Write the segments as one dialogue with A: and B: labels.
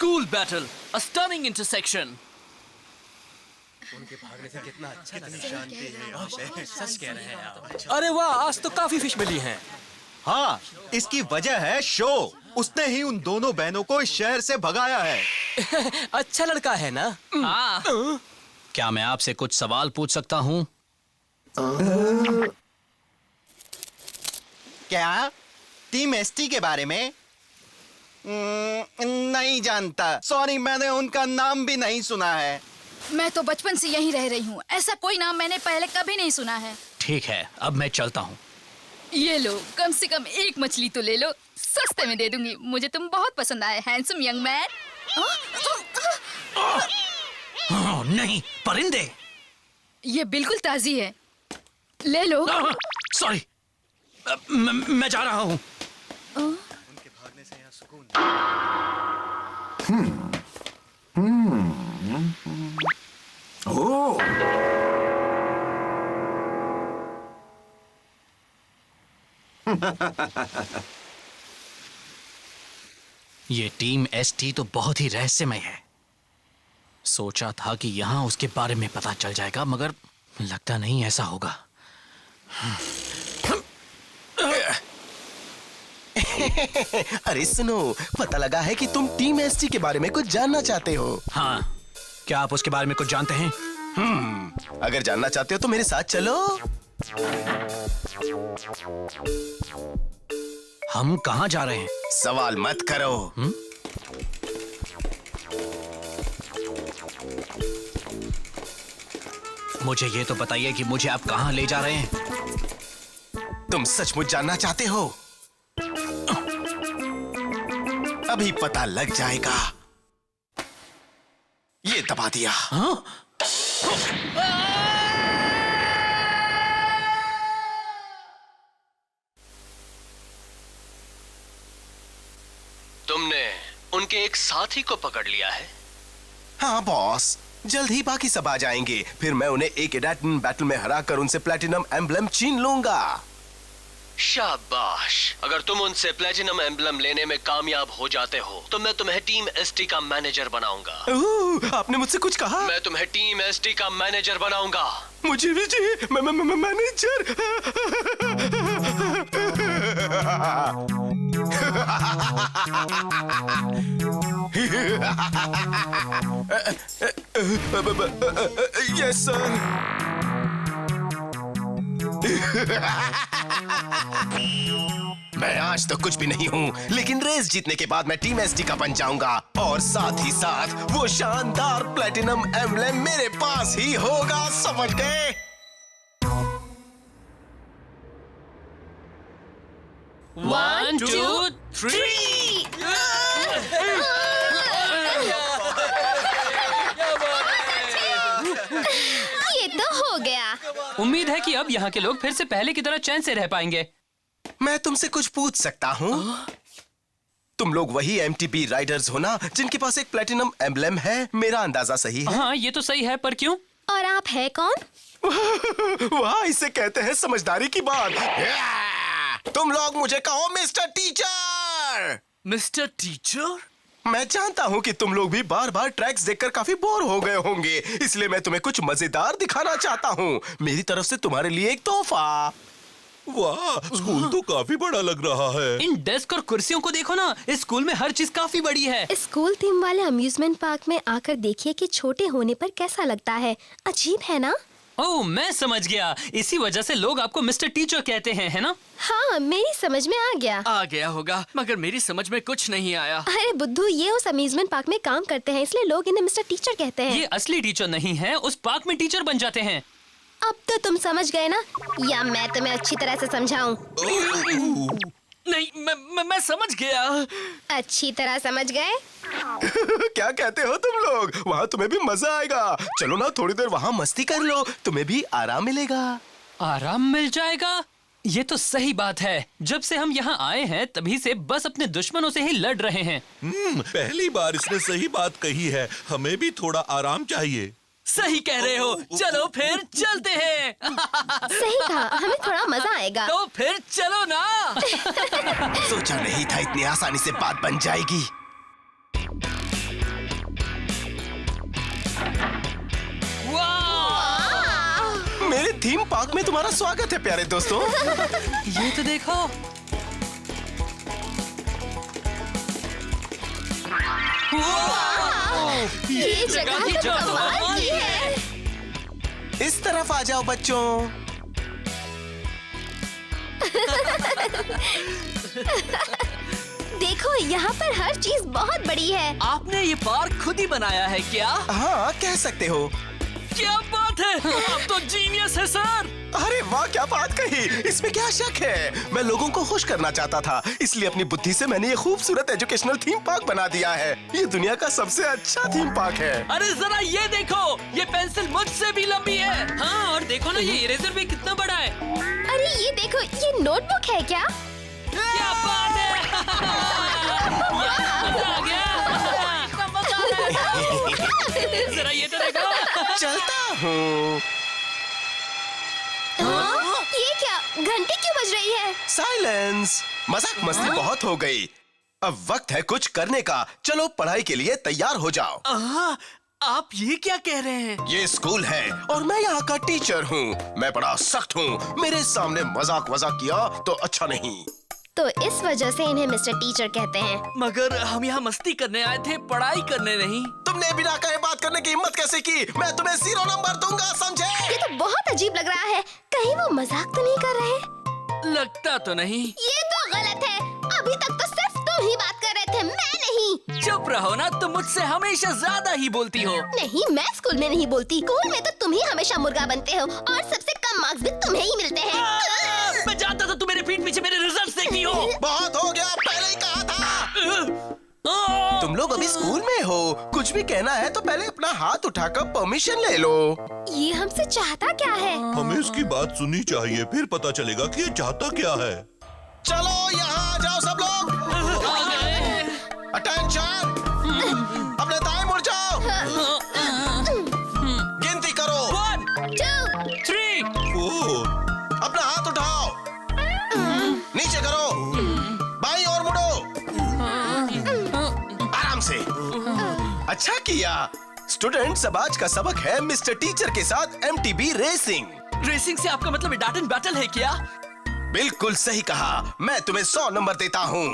A: School battle, a stunning intersection.
B: उनके भागने से कितना अच्छा कितनी शांति है यहाँ पे।
C: सच कह रहे हैं आप।
D: अरे वाह, आज तो काफी फिश मिली हैं।
B: हाँ, इसकी वजह है शो। उसने ही उन दोनों बहनों को इस शहर से भगाया है।
D: अच्छा लड़का है ना?
A: हाँ।
C: क्या मैं आपसे कुछ सवाल पूछ सकता हूँ?
B: क्या? टीम एसटी के बारे में? नहीं जानता। सॉरी, मैंने उनका नाम भी नहीं सुना है।
E: मैं तो बचपन से यहीं रह रही हूँ। ऐसा कोई नाम मैंने पहले कभी नहीं सुना है।
C: ठीक है, अब मैं चलता हूँ।
E: ये लो, कम से कम एक मछली तो ले लो, सस्ते में दे दूंगी। मुझे तुम बहुत पसंद आए, हैंडसम यंग मैन।
C: नहीं, परिंदे।
E: ये बिल्कुल ताजी है, ले लो।
C: सॉरी, मैं जा रहा हूँ।
B: उनके भागने से यहाँ सुकून।
F: ओह,
C: ये टीम एसटी तो बहुत ही रहस्यमय है। सोचा था कि यहाँ उसके बारे में पता चल जाएगा, मगर लगता नहीं ऐसा होगा।
F: अरे सुनो, पता लगा है कि तुम टीम एसटी के बारे में कुछ जानना चाहते हो।
C: हाँ, क्या आप उसके बारे में कुछ जानते हैं?
F: अगर जानना चाहते हो तो मेरे साथ चलो।
C: हम कहाँ जा रहे हैं?
F: सवाल मत करो।
C: मुझे ये तो बताइए कि मुझे आप कहाँ ले जा रहे हैं?
F: तुम सचमुच जानना चाहते हो? अभी पता लग जाएगा। ये दबा दिया।
C: हाँ?
G: तुमने उनके एक साथी को पकड़ लिया है।
F: हाँ बॉस, जल्द ही बाकी सब आ जाएंगे। फिर मैं उन्हें एक एडाटन बैटल में हराकर उनसे प्लैटिनम एम्बलम छीन लूंगा।
G: शाबाश। अगर तुम उनसे प्लेटिनम एम्बलम लेने में कामयाब हो जाते हो तो मैं तुम्हें टीम एसटी का मैनेजर बनाऊंगा।
F: आपने मुझसे कुछ कहा?
G: मैं तुम्हें टीम एसटी का मैनेजर बनाऊंगा।
F: मुझे भी चाहिए मैनेजर। Yes sir. मैं आज तो कुछ भी नहीं हूँ, लेकिन रेस जीतने के बाद मैं टीम एसटी का बन जाऊंगा और साथ ही साथ वो शानदार प्लैटिनम एम्बलम मेरे पास ही होगा, समझ गए?
A: One, two, three.
H: ये तो हो गया।
D: उम्मीद है कि अब यहाँ के लोग फिर से पहले की तरह चैन से रह पाएंगे।
F: मैं तुमसे कुछ पूछ सकता हूँ? तुम लोग वही एमटीबी राइडर्स हो ना, जिनके पास एक प्लैटिनम एम्बलम है? मेरा अंदाजा सही है?
D: हाँ, ये तो सही है, पर क्यों?
H: और आप है कौन?
F: वाह, इसे कहते हैं समझदारी की बात। तुम लोग मुझे कहो मिस्टर टीचर।
A: Mr. Teacher?
F: मैं जानता हूँ कि तुम लोग भी बार बार ट्रैक्स देखकर काफी बोर हो गए होंगे, इसलिए मैं तुम्हें कुछ मजेदार दिखाना चाहता हूँ। मेरी तरफ से तुम्हारे लिए एक तोहफा।
I: वाह, स्कूल तो काफी बड़ा लग रहा है।
D: इन डेस्क और कुर्सियों को देखो ना, इस स्कूल में हर चीज काफी बड़ी है।
H: स्कूल थीम वाले अम्यूजमेंट पार्क में आकर देखिए कि छोटे होने पर कैसा लगता है। अजीब है ना?
D: ओह, मैं समझ गया। इसी वजह से लोग आपको मिस्टर टीचर कहते हैं, है ना?
H: हाँ, मेरी समझ में आ गया।
A: आ गया होगा, मगर मेरी समझ में कुछ नहीं आया।
H: अरे बुद्धू, ये उस अम्यूजमेंट पार्क में काम करते हैं, इसलिए लोग इन्हें मिस्टर टीचर कहते हैं।
D: ये असली टीचर नहीं है, उस पार्क में टीचर बन जाते हैं।
H: अब तो तुम समझ गए ना, या मैं तुम्हें अच्छी तरह से समझाऊं?
A: नहीं, मैं समझ गया।
H: अच्छी तरह समझ गए?
F: क्या कहते हो तुम लोग? वहाँ तुम्हें भी मजा आएगा। चलो ना, थोड़ी देर वहाँ मस्ती कर लो, तुम्हें भी आराम मिलेगा।
D: आराम मिल जाएगा? ये तो सही बात है। जब से हम यहाँ आए हैं तभी से बस अपने दुश्मनों से ही लड़ रहे हैं।
I: पहली बार इसने सही बात कही है। हमें भी थोड़ा आराम चाहिए।
A: सही कह रहे हो। चलो फिर चलते हैं।
H: सही कहा, हमें थोड़ा मजा आएगा।
A: तो फिर चलो ना।
F: सोचा नहीं था इतनी आसानी से बात बन जाएगी। मेरे थीम पार्क में तुम्हारा स्वागत है प्यारे दोस्तों।
D: ये तो देखो।
H: ये जगह तो कमाल की है।
F: इस तरफ आ जाओ बच्चों।
H: देखो यहाँ पर हर चीज बहुत बड़ी है।
A: आपने ये पार्क खुद ही बनाया है क्या?
F: हाँ, कह सकते हो।
A: क्या बात है, आप तो जीनियस है सर।
F: अरे वाह, क्या बात कही, इसमें क्या शक है। मैं लोगों को खुश करना चाहता था, इसलिए अपनी बुद्धि से मैंने ये खूबसूरत एजुकेशनल थीम पार्क बना दिया है। ये दुनिया का सबसे अच्छा थीम पार्क है।
A: अरे जरा ये देखो, ये पेंसिल मुझसे भी लंबी है।
D: हाँ, और देखो ना ये इरेजर भी कितना बड़ा है।
H: अरे ये देखो, ये नोटबुक है क्या?
A: क्या बात है। मजा आ गया। मजा आ रहा है। जरा ये तो देखो।
F: चलता हूँ।
H: हाँ? ये क्या, घंटी क्यों बज रही है?
F: साइलेंस, मजाक मस्ती बहुत हो गई। अब वक्त है कुछ करने का। चलो पढ़ाई के लिए तैयार हो जाओ।
A: आप ये क्या कह रहे हैं?
F: ये स्कूल है और मैं यहाँ का टीचर हूँ। मैं बड़ा सख्त हूँ। मेरे सामने मजाक किया तो अच्छा नहीं।
H: तो इस वजह से इन्हें मिस्टर टीचर कहते हैं।
A: मगर हम यहाँ मस्ती करने आए थे, पढ़ाई करने नहीं।
F: तुमने बिना कहे बात करने की हिम्मत कैसे की? मैं तुम्हें 0 नंबर दूंगा, समझे?
H: ये तो बहुत अजीब लग रहा है। कहीं वो मजाक तो नहीं कर रहे?
A: लगता तो नहीं।
H: ये तो गलत है। अभी तक तो सिर्फ तुम ही बात कर रहे थे, मैं नहीं।
A: चुप रहो ना, तुम मुझसे हमेशा ज्यादा ही बोलती हो।
H: नहीं, मैं स्कूल में नहीं बोलती। स्कूल में तो तुम ही हमेशा मुर्गा बनते हो और सबसे कम मार्क्स भी तुम्हें ही मिलते हैं।
A: मैं जानता था तुम मेरे पीठ पीछे मेरे रिजल्ट्स देखती हो।
F: बहुत हो गया, पहले ही कहा था। तुम लोग अभी स्कूल में हो, कुछ भी कहना है तो पहले अपना हाथ उठाकर परमिशन ले लो।
H: ये हमसे चाहता क्या है?
I: हमें इसकी बात सुननी चाहिए, फिर पता चलेगा कि ये चाहता क्या है।
F: चलो यहाँ आ जाओ सब लोग। अटेंशन, अपने दाएं मुड़ जाओ। गिनती करो।
A: 1,
H: 2,
A: 3,
F: अपना हाथ उठाओ, नीचे करो, बाईं ओर मुड़ो, आराम से। अच्छा किया। स्टूडेंट्स, अब आज का सबक है मिस्टर टीचर के साथ MTB रेसिंग।
A: रेसिंग से आपका मतलब डाटन बैटल है क्या?
F: बिल्कुल सही कहा। मैं तुम्हें 100 नंबर देता हूँ।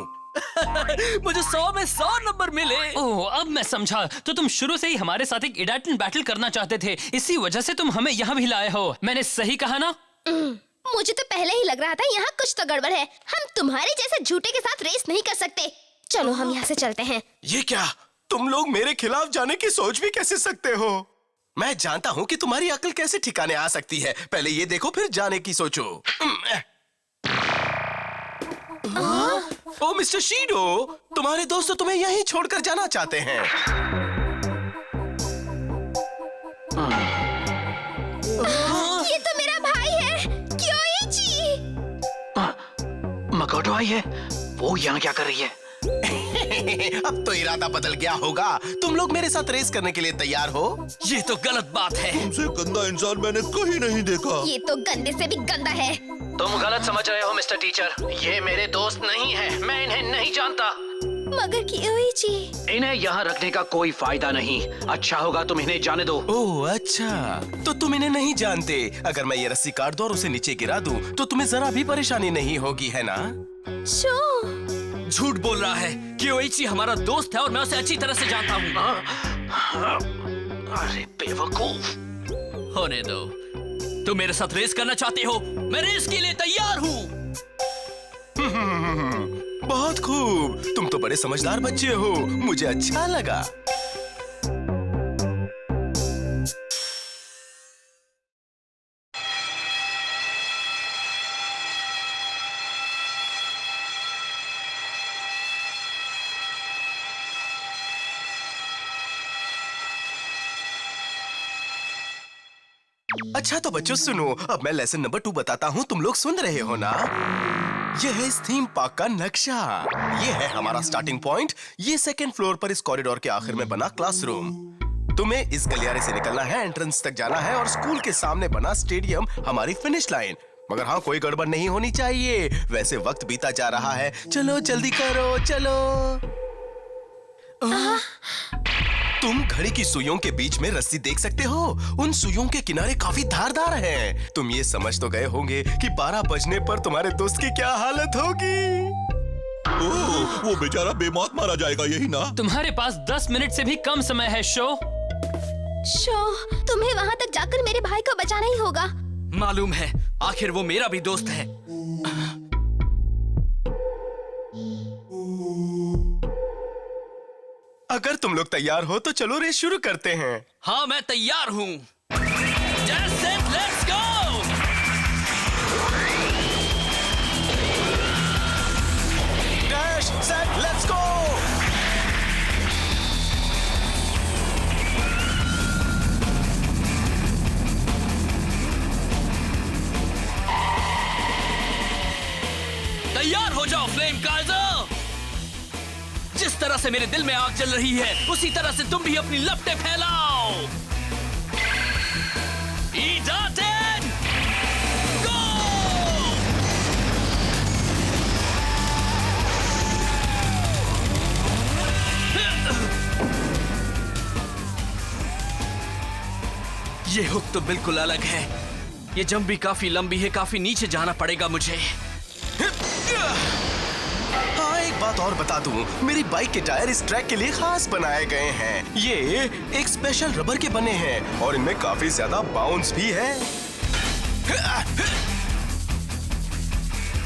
A: मुझे 100 में 100 नंबर मिले।
D: ओह, अब मैं समझा। तो तुम शुरू से ही हमारे साथ एक इडाटन बैटल करना चाहते थे, इसी वजह से तुम हमें यहाँ भी लाए हो। मैंने सही कहा ना?
H: मुझे तो पहले ही लग रहा था यहाँ कुछ तो गड़बड़ है। हम तुम्हारे जैसे झूठे के साथ रेस नहीं कर सकते। चलो हम यहाँ से चलते हैं।
F: ये क्या, तुम लोग मेरे खिलाफ जाने की सोच भी कैसे सकते हो? मैं जानता हूँ कि तुम्हारी अकल कैसे ठिकाने आ सकती है। पहले ये देखो, फिर जाने की सोचो। ओ मिस्टर शीडो, तुम्हारे दोस्त तुम्हें यहीं छोड़कर जाना चाहते हैं।
H: ये तो मेरा भाई है, क्योइची।
C: मकोटो आई है, वो यहाँ क्या कर रही है?
F: अब तो इरादा बदल गया होगा। तुम लोग मेरे साथ रेस करने के लिए तैयार हो?
A: ये तो गलत बात है।
I: तुमसे गंदा इंसान मैंने कहीं नहीं देखा।
H: ये तो गंदे से भी गंदा है।
C: तुम गलत समझ रहे हो मिस्टर टीचर। ये मेरे दोस्त नहीं है, मैं इन्हें नहीं जानता।
H: मगर क्योइची,
C: इन्हें यहाँ रखने का कोई फायदा नहीं। अच्छा होगा तुम इन्हें जाने दो।
F: ओह अच्छा, तो तुम इन्हें नहीं जानते। अगर मैं ये रस्सी काट दूं और उसे नीचे गिरा दूं, तो तुम्हें जरा भी परेशानी नहीं होगी, है ना?
H: शो
A: झूठ बोल रहा है। क्योइची हमारा दोस्त है और मैं उसे अच्छी तरह से जानता हूँ।
C: अरे बेवकूफ।
A: होने दो। तुम मेरे साथ रेस करना चाहते हो? मैं रेस के लिए तैयार हूँ।
F: बहुत खूब, तुम तो बड़े समझदार बच्चे हो, मुझे अच्छा लगा। अच्छा तो बच्चों सुनो, अब मैं लेसन नंबर 2 बताता हूँ, तुम लोग सुन रहे हो ना? ये है इस थीम पार्क का नक्शा। ये है हमारा स्टार्टिंग पॉइंट। ये 2nd फ्लोर पर इस कॉरिडोर के आखिर में बना क्लासरूम। तुम्हें इस गलियारे से निकलना है, एंट्रेंस तक जाना है और स्कूल के सामने बना स्टेडियम हमारी फिनिश लाइन। मगर हाँ, कोई गड़बड़ नहीं होनी चाहिए। वैसे वक्त बीता जा रहा है, चलो जल्दी करो, चलो। तुम घड़ी की सुइयों के बीच में रस्सी देख सकते हो। उन सुइयों के किनारे काफी धारदार हैं। तुम ये समझ तो गए होंगे कि 12 बजने पर तुम्हारे दोस्त की क्या हालत होगी।
I: ओह, वो बेचारा बेमौत मारा जाएगा, यही ना?
D: तुम्हारे पास 10 मिनट से भी कम समय है शो।
H: तुम्हें वहाँ तक जाकर मेरे भाई को बचाना ही होगा।
A: मालूम है, आखिर वो मेरा भी दोस्त है।
F: अगर तुम लोग तैयार हो तो चलो रेस शुरू करते हैं।
A: हाँ, मैं तैयार हूँ। Just set, let's go!
F: Dash, set, let's go!
A: तैयार हो जाओ फ्लेम काइजर। जिस तरह से मेरे दिल में आग जल रही है, उसी तरह से तुम भी अपनी लपटें फैलाओ। ईडाटेन, गो! ये हुक तो बिल्कुल अलग है। ये जंप भी काफी लंबी है, काफी नीचे जाना पड़ेगा मुझे।
F: हाँ, एक बात और बता दूं, मेरी बाइक के टायर इस ट्रैक के लिए खास बनाए गए हैं। ये एक स्पेशल रबर के बने हैं और इनमें काफी ज्यादा बाउंस भी है।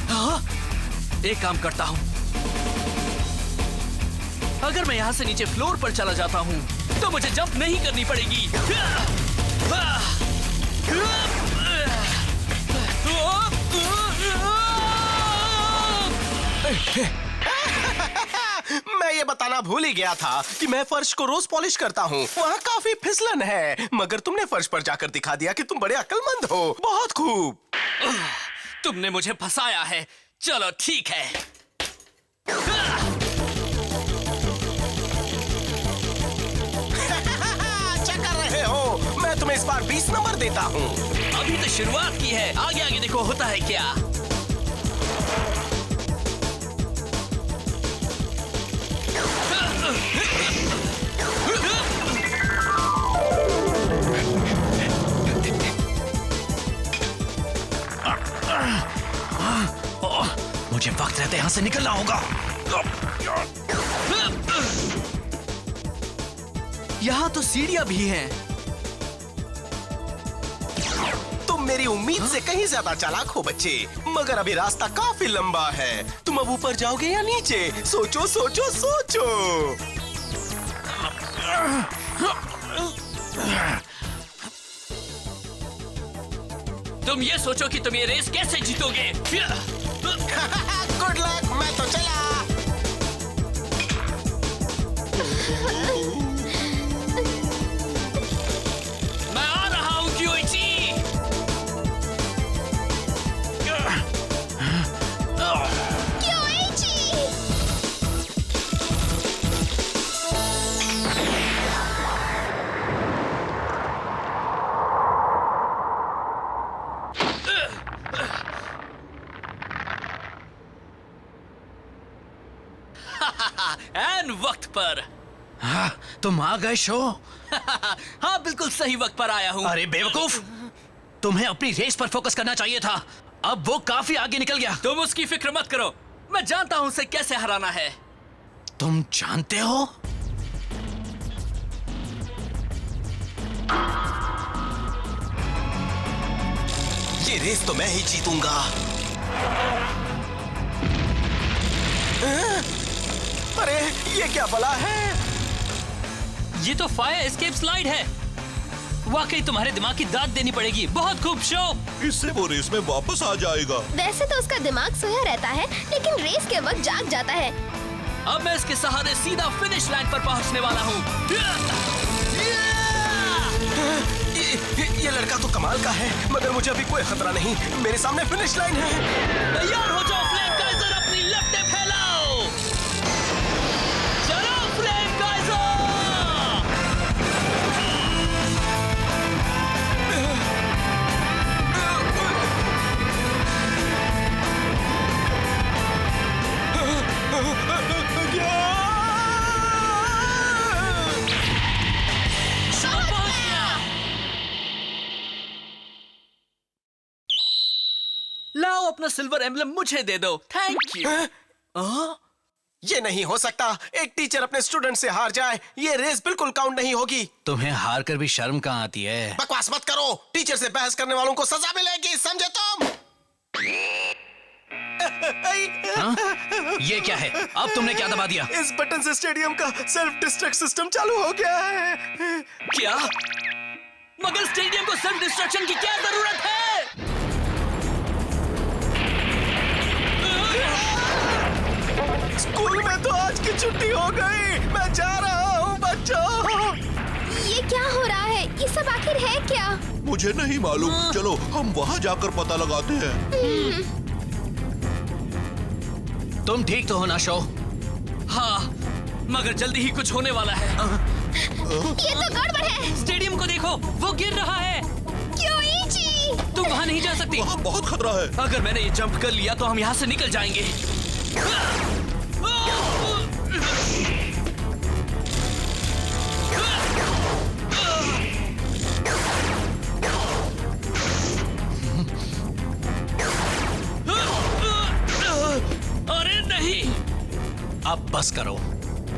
A: हाँ? एक काम करता हूँ, अगर मैं यहाँ से नीचे फ्लोर पर चला जाता हूँ तो मुझे जंप नहीं करनी पड़ेगी।
F: मैं ये बताना भूल ही गया था कि मैं फर्श को रोज पॉलिश करता हूँ। वहाँ काफी फिसलन है, मगर तुमने फर्श पर जाकर दिखा दिया कि तुम बड़े अक्लमंद हो। बहुत खूब।
A: तुमने मुझे फंसाया है। चलो ठीक है।
F: क्या कर रहे हो? मैं तुम्हें इस बार 20 नंबर देता हूँ।
A: अभी तो शुरुआत की है, आगे आगे देखो होता है क्या।
C: मुझे वक्त रहते यहाँ से निकलना होगा।
A: यहाँ तो सीढ़ियाँ भी हैं।
F: तुम मेरी उम्मीद से कहीं ज्यादा चालाक हो बच्चे, मगर अभी रास्ता काफी लंबा है। तुम अब ऊपर जाओगे या नीचे? सोचो सोचो सोचो।
A: तुम ये सोचो कि तुम ये रेस कैसे जीतोगे।
F: गुड लक, मैं तो चला।
A: मैं आ रहा हूँ क्योइची। एन वक्त पर।
C: हाँ, तुम आ गए शो।
A: हाँ, बिल्कुल सही वक्त पर आया हूँ।
C: अरे बेवकूफ, तुम्हें अपनी रेस पर फोकस करना चाहिए था। अब वो काफी आगे निकल गया।
A: तुम उसकी फिक्र मत करो, मैं जानता हूँ उसे कैसे हराना है।
C: तुम जानते हो?
F: ये रेस तो मैं ही जीतूंगा। अरे ये क्या भला है?
D: ये तो फायर एस्केप स्लाइड है। वाकई तुम्हारे दिमाग की दाद देनी पड़ेगी। बहुत खूब शो।
I: इससे वो रेस में वापस आ जाएगा।
H: वैसे तो उसका दिमाग सोया रहता है, लेकिन रेस के वक्त जाग जाता है।
A: अब मैं इसके सहारे सीधा फिनिश लाइन पर पहुंचने वाला हूँ।
F: ये लड़का तो कमाल का है, मगर मुझे अभी कोई खतरा नहीं। मेरे सामने फिनिश लाइन है।
A: तैयार हो जाओ फ्लेम काइजर, अपनी लपटें फैलाओ। चलो फ्लेम काइजर। लाओ अपना सिल्वर एम्बलम मुझे दे दो। Thank you.
F: ये नहीं हो सकता, एक टीचर अपने स्टूडेंट से हार जाए, ये रेस बिल्कुल काउंट नहीं होगी।
C: तुम्हें हार कर भी शर्म कहाँ आती है?
F: बकवास मत करो, टीचर से बहस करने वालों को सजा मिलेगी, समझे तुम?
C: हाँ? ये क्या है? अब तुमने क्या दबा दिया?
F: इस बटन से स्टेडियम का सेल्फ डिस्ट्रक्ट सिस्टम चालू हो गया है।
A: क्या? मगर स्टेडियम को सेल्फ डिस्ट्रक्शन की क्या जरूरत है?
F: स्कूल में तो आज की छुट्टी हो गई, मैं जा रहा हूँ बच्चों।
H: ये क्या हो रहा है? ये सब आखिर है क्या?
I: मुझे नहीं मालूम। चलो हम वहाँ जाकर पता लगाते हैं।
C: तुम ठीक तो हो ना शो?
A: हाँ, मगर जल्दी ही कुछ होने वाला है।
H: ये तो गड़बड़ है।
D: स्टेडियम को देखो, वो गिर रहा है।
H: क्योइची!
D: तुम वहाँ नहीं जा सकती।
I: वहाँ बहुत खतरा है।
A: अगर मैंने ये जंप कर लिया तो हम यहाँ से निकल जाएंगे। अरे नहीं!
C: अब बस करो,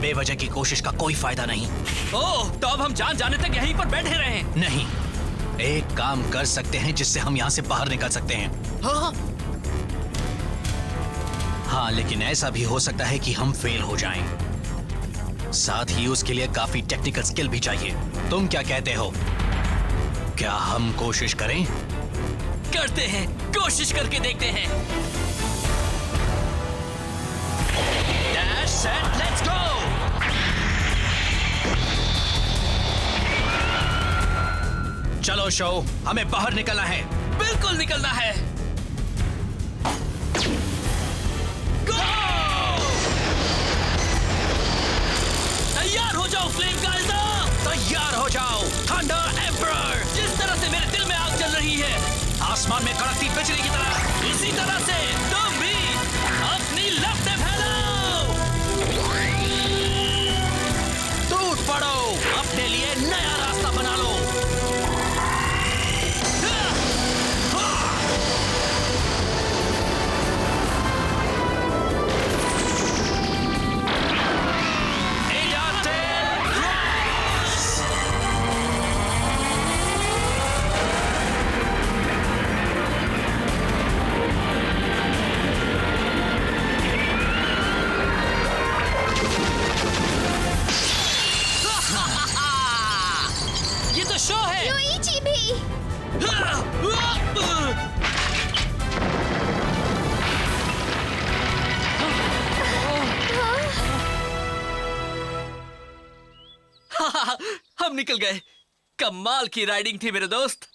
C: बेवजह की कोशिश का कोई फायदा नहीं।
A: ओह, तो अब हम जान जाने तक यहीं पर बैठे रहें।
C: नहीं, एक काम कर सकते हैं जिससे हम यहाँ से बाहर निकल सकते हैं। हाँ, लेकिन ऐसा भी हो सकता है कि हम फेल हो जाएं। साथ ही उसके लिए काफी टेक्निकल स्किल भी चाहिए। तुम क्या कहते हो? क्या हम कोशिश करें?
A: करते हैं, कोशिश करके देखते हैं।
C: Dash, set, let's go! चलो शो, हमें बाहर निकलना है।
A: बिल्कुल निकलना है। गो! तैयार हो जाओ फ्लेम काइज़र!
C: तैयार हो जाओ थंडर एम्परर!
A: जिस तरह से मेरे दिल में आग जल रही है,
C: आसमान में कड़कती बिजली की तरह।
A: इसी तरह से तुम भी अपनी लपटें फैलाओ।
C: टूट पड़ो, अपने लिए नया रास्ता बना लो।
D: ये तो शो है।
H: क्योइची भी।
A: हम निकल गए। कमाल की राइडिंग थी मेरे दोस्त।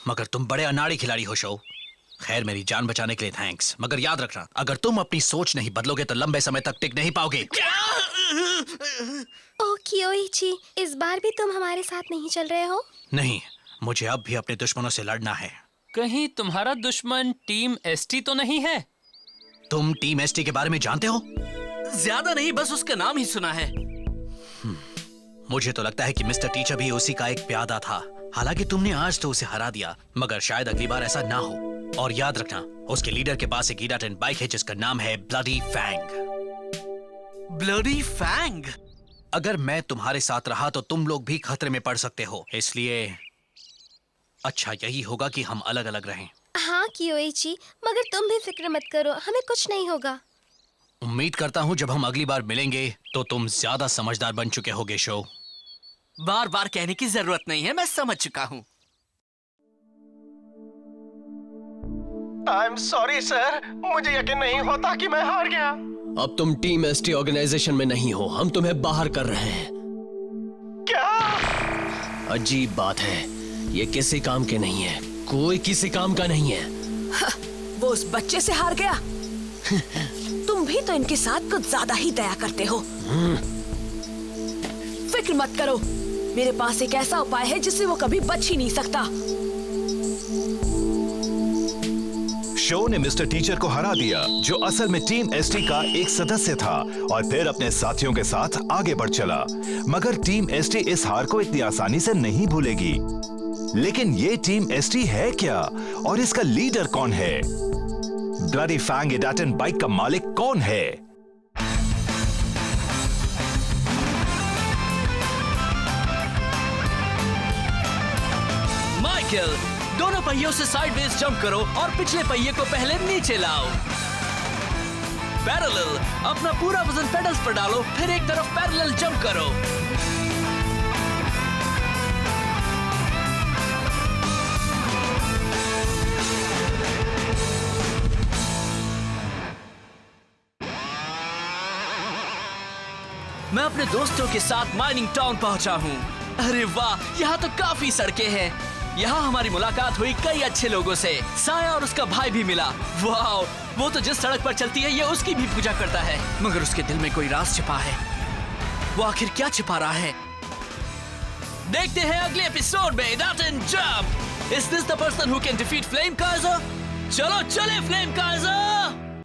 C: मगर तुम बड़े अनाड़ी खिलाड़ी हो शो। खैर, मेरी जान बचाने के लिए थैंक्स, मगर याद रखना, अगर तुम अपनी सोच नहीं बदलोगे तो लंबे समय तक टिक नहीं पाओगे।
H: ओ क्योइची, इस बार भी तुम हमारे साथ नहीं चल रहे हो?
C: नहीं, मुझे अब भी अपने दुश्मनों से लड़ना है।
D: कहीं तुम्हारा दुश्मन टीम एसटी तो नहीं है?
C: तुम टीम एसटी के बारे में जानते हो?
A: ज्यादा नहीं, बस उसका नाम ही सुना है।
C: मुझे तो लगता है कि मिस्टर टीचर भी उसी का एक प्यादा था। हालांकि तुमने आज तो उसे हरा दिया, मगर शायद अगली बार ऐसा ना हो। और याद रखना, उसके लीडर के पास एक ईडाटेन बाइक है जिसका नाम है ब्लडी फैंग।
A: Bloody Fang?
C: अगर मैं तुम्हारे साथ रहा तो तुम लोग भी खतरे में पड़ सकते हो, इसलिए अच्छा यही होगा कि हम अलग अलग रहें।
H: हाँ क्योइची, मगर तुम भी फिक्र मत करो, हमें कुछ नहीं होगा।
C: उम्मीद करता हूँ जब हम अगली बार मिलेंगे तो तुम ज्यादा समझदार बन चुके होगे शो।
A: बार बार कहने की जरूरत नहीं है, मैं समझ चुका हूँ।
F: आई एम सॉरी सर, मुझे यकीन नहीं होता कि मैं हार गया।
G: अब तुम टीम एसटी ऑर्गेनाइजेशन में नहीं हो, हम तुम्हें बाहर कर रहे हैं।
F: क्या?
G: अजीब बात है, ये किसी काम के नहीं है, कोई किसी काम का नहीं है।
J: वो उस बच्चे से हार गया। तुम भी तो इनके साथ कुछ ज्यादा ही दया करते हो। फिक्र मत करो, मेरे पास एक ऐसा उपाय है जिससे वो कभी बच ही नहीं सकता।
K: शो ने मिस्टर टीचर को हरा दिया, जो असल में टीम एसटी का एक सदस्य था, और फिर अपने साथियों के साथ आगे बढ़ चला। मगर टीम एसटी इस हार को इतनी आसानी से नहीं भूलेगी। लेकिन ये टीम एसटी है क्या, और इसका लीडर कौन है? ब्लडी फैंग इडाटन बाइक का मालिक कौन है?
A: माइकल, दोनों पहियों से साइडवेज जंप करो और पिछले पहिए को पहले नीचे लाओ। पैरेलल, अपना पूरा वजन पेडल्स पर डालो, फिर एक तरफ पैरेलल जंप करो। मैं अपने दोस्तों के साथ माइनिंग टाउन पहुंचा हूँ। अरे वाह, यहाँ तो काफी सड़कें हैं। यहाँ हमारी मुलाकात हुई कई अच्छे लोगों से। साया और उसका भाई भी मिला। वाह, वो तो जिस सड़क पर चलती है ये उसकी भी पूजा करता है, मगर उसके दिल में कोई राज छिपा है। वो आखिर क्या छिपा रहा है? देखते हैं अगले एपिसोड में इडाटन jump. Is this the person who can defeat Flame Kaiser? चलो चले फ्लेम काइजर।